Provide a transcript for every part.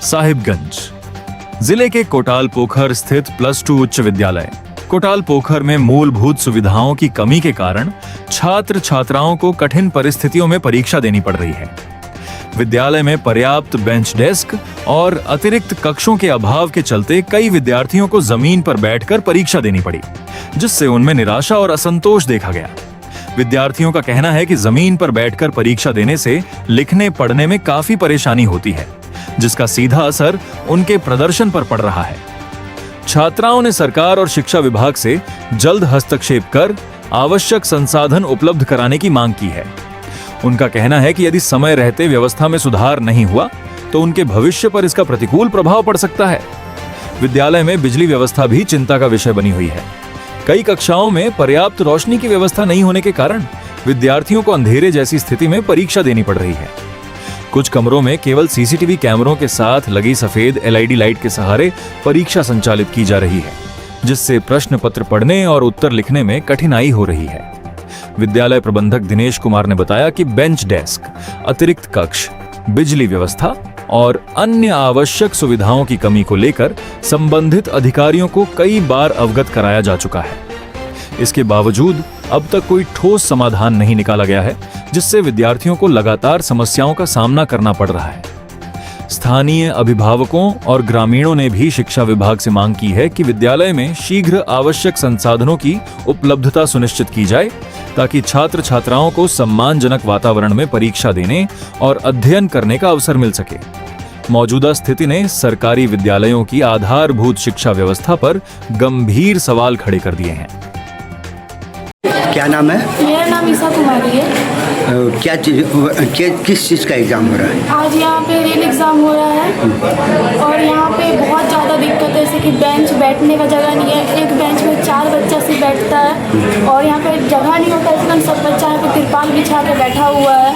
साहिबगंज जिले के कोटाल पोखर स्थित +2 उच्च विद्यालय कोटाल पोखर में मूलभूत सुविधाओं की कमी के कारण छात्र छात्राओं को कठिन परिस्थितियों में परीक्षा देनी पड़ रही है। विद्यालय में पर्याप्त बेंच डेस्क और अतिरिक्त कक्षों के अभाव के चलते कई विद्यार्थियों को जमीन पर बैठकर परीक्षा देनी पड़ी, जिससे उनमें निराशा और असंतोष देखा गया। विद्यार्थियों का कहना है कि जमीन पर बैठकर परीक्षा देने से लिखने पढ़ने में काफी परेशानी होती है, जिसका सीधा असर उनके प्रदर्शन पर पड़ रहा है। छात्राओं ने सरकार और शिक्षा विभाग से जल्द हस्तक्षेप कर आवश्यक संसाधन उपलब्ध कराने की मांग की है। उनका कहना है कि यदि समय रहते व्यवस्था में सुधार नहीं हुआ तो उनके भविष्य पर इसका प्रतिकूल प्रभाव पड़ सकता है। विद्यालय में बिजली व्यवस्था भी चिंता का विषय बनी हुई है। कई कक्षाओं में पर्याप्त रोशनी की व्यवस्था नहीं होने के कारण विद्यार्थियों को अंधेरे जैसी स्थिति में परीक्षा देनी पड़ रही है। कुछ कमरों में केवल सीसीटीवी कैमरों के साथ लगी सफेद LED लाइट के सहारे परीक्षा संचालित की जा रही है, जिससे प्रश्न पत्र पढ़ने और उत्तर लिखने में कठिनाई हो रही है। विद्यालय प्रबंधक दिनेश कुमार ने बताया कि बेंच डेस्क, अतिरिक्त कक्ष, बिजली व्यवस्था और अन्य आवश्यक सुविधाओं की कमी को लेकर संबंधित अधिकारियों को कई बार अवगत कराया जा चुका है। इसके बावजूद अब तक कोई ठोस समाधान नहीं निकाला गया है, जिससे विद्यार्थियों को लगातार समस्याओं का सामना करना पड़ रहा है। स्थानीय अभिभावकों और ग्रामीणों ने भी शिक्षा विभाग से मांग की है कि विद्यालय में शीघ्र आवश्यक संसाधनों की उपलब्धता सुनिश्चित की जाए, ताकि छात्र छात्राओं को सम्मानजनक वातावरण में परीक्षा देने और अध्ययन करने का अवसर मिल सके। मौजूदा स्थिति ने सरकारी विद्यालयों की आधारभूत शिक्षा व्यवस्था पर गंभीर सवाल खड़े कर दिए हैं। क्या नाम है? मेरा नाम ईसा कुमारी है। किस चीज़ का एग्ज़ाम हो रहा है? आज यहाँ पे रेल एग्ज़ाम हो रहा है और यहाँ पे बहुत ज़्यादा दिक्कत है, जैसे कि बेंच बैठने का जगह नहीं है। एक बेंच में 4 बच्चा से बैठता है और यहाँ पे जगह नहीं होता, इसलिए सब बच्चा यहाँ पे तिरपाल बिछा के बैठा हुआ है।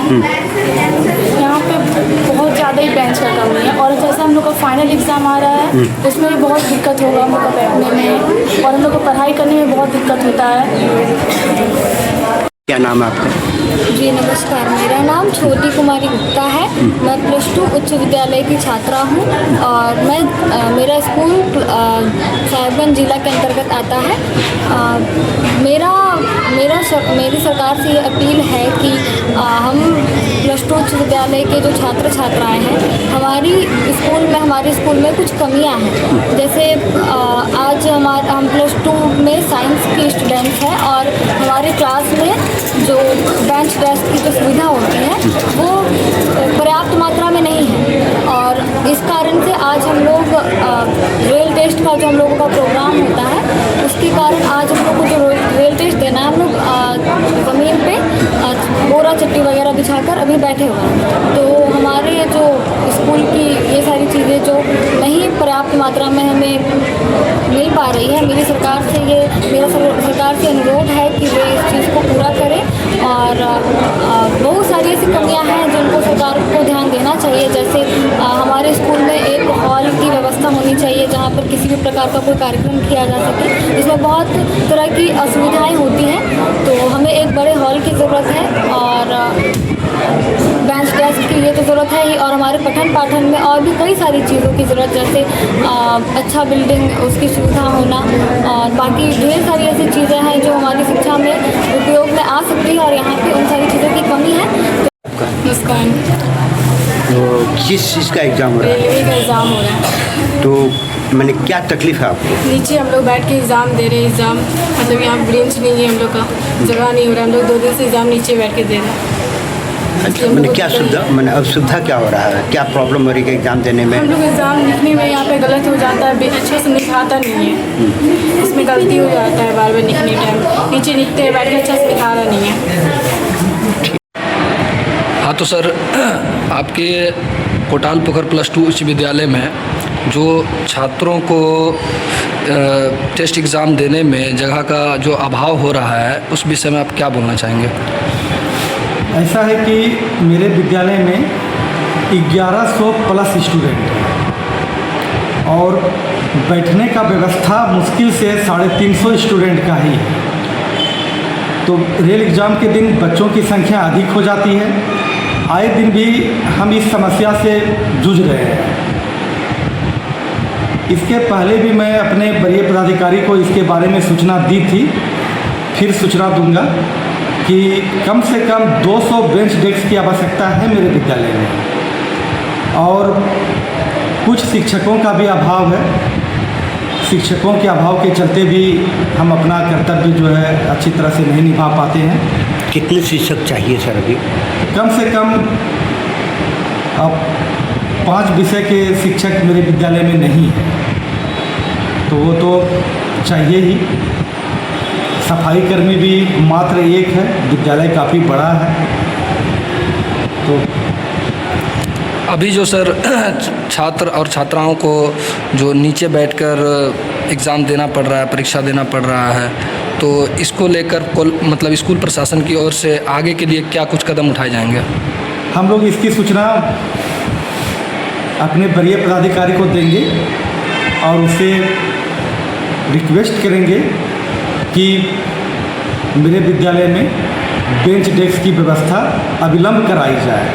यहाँ पे बहुत ज़्यादा ही बेंच का कमी है और जैसे हम लोग का फाइनल एग्ज़ाम आ रहा है, उसमें भी बहुत दिक्कत होगा हम लोग को बैठने में और हम लोग को पढ़ाई करने में बहुत दिक्कत होता है। क्या नाम है आपका? जी नमस्कार, मेरा नाम छोटी कुमारी गुप्ता है। मैं +2 उच्च विद्यालय की छात्रा हूँ और मेरा स्कूल साहिबगंज जिला के अंतर्गत आता है। मेरी सरकार से ये अपील है कि हम +2 उच्च विद्यालय के जो छात्र छात्राएं हैं, हमारे स्कूल में कुछ कमियां हैं। जैसे आज हम +2 में साइंस की स्टूडेंट्स हैं और हमारे क्लास में जो बेंच डेस्क की जो सुविधा होती है वो पर्याप्त मात्रा में नहीं है और इस कारण से आज हम लोग रेल टेस्ट का जो हम लोगों का प्रोग्राम होता है, उसके कारण आज हम लोग को जो रेल टेस्ट देना है, हम लोग ज़मीन पे बोरा चट्टी वगैरह बिछाकर अभी बैठे हुए हैं। तो हमारे जो स्कूल की ये सारी चीज़ें जो नहीं पर्याप्त मात्रा में हमें मिल पा रही है, मेरा सरकार से अनुरोध है कि वे इस चीज़ को पूरा करें और बहुत सारी ऐसी कमियां हैं जिनको सरकार को ध्यान देना चाहिए। जैसे हमारे स्कूल में एक हॉल की व्यवस्था होनी चाहिए जहां पर किसी भी प्रकार का कोई कार्यक्रम किया जा सके। इसमें बहुत तरह की असुविधाएं होती हैं, तो हमें एक बड़े हॉल की ज़रूरत है और बेंच डेस्क की ये तो ज़रूरत है ही, और हमारे पठन पाठन में और भी कई सारी चीज़ों की ज़रूरत, जैसे अच्छा बिल्डिंग उसकी सुविधा होना और बाकी ढेर सारी ऐसी चीज़ें हैं जो हमारी शिक्षा में उपयोग में आ सकती है और यहाँ पे उन सारी चीज़ों की कमी है। मुस्कान। तो किस चीज़ का एग्ज़ाम हो रहा है? रेलवे का एग्ज़ाम हो रहा है। तो मैंने क्या तकलीफ है आपको? नीचे हम लोग बैठ के एग्ज़ाम दे रहे हैं। एग्ज़ाम मतलब यहाँ बेंच नहीं है, हम लोग का जगह नहीं हो रहा है। हम लोग 2 दिन से एग्ज़ाम नीचे बैठ के दे रहे हैं। अच्छा, मैंने क्या असुविधा क्या हो रहा है? क्या प्रॉब्लम हो रही है एग्ज़ाम देने में? हम लोग एग्ज़ाम लिखने में यहाँ पे गलत हो जाता है, अच्छे से लिखाता नहीं है, इसमें गलती हो जाता है बार बार लिखने टाइम। नीचे लिखते हैं, बैठ के अच्छा से लिखा रहा नहीं है। हाँ तो सर, आपके कोटाल पोखर +2 उच्च विद्यालय में जो छात्रों को टेस्ट एग्ज़ाम देने में जगह का जो अभाव हो रहा है, उस विषय में आप क्या बोलना चाहेंगे? ऐसा है कि मेरे विद्यालय में 1100 प्लस स्टूडेंट हैं और बैठने का व्यवस्था मुश्किल से 350 स्टूडेंट का ही है। तो रेल एग्ज़ाम के दिन बच्चों की संख्या अधिक हो जाती है। आए दिन भी हम इस समस्या से जूझ रहे हैं। इसके पहले भी मैं अपने वरीय पदाधिकारी को इसके बारे में सूचना दी थी, फिर सूचना दूंगा कि कम से कम 200 बेंच डेस्क की आवश्यकता है मेरे विद्यालय में, और कुछ शिक्षकों का भी अभाव है। शिक्षकों के अभाव के चलते भी हम अपना कर्तव्य जो है अच्छी तरह से नहीं निभा पाते हैं। कितने शिक्षक चाहिए सर अभी? कम से कम अब 5 विषय के शिक्षक मेरे विद्यालय में नहीं हैं, तो वो तो चाहिए ही। सफाई कर्मी भी मात्र 1 है, विद्यालय काफ़ी बड़ा है। तो अभी जो सर छात्र और छात्राओं को जो नीचे बैठकर एग्ज़ाम देना पड़ रहा है, परीक्षा देना पड़ रहा है, तो इसको लेकर मतलब स्कूल प्रशासन की ओर से आगे के लिए क्या कुछ कदम उठाए जाएंगे? हम लोग इसकी सूचना अपने वरीय पदाधिकारी को देंगे और उससे रिक्वेस्ट करेंगे कि मेरे विद्यालय में बेंच डेस्क की व्यवस्था अविलंब कराई जाए।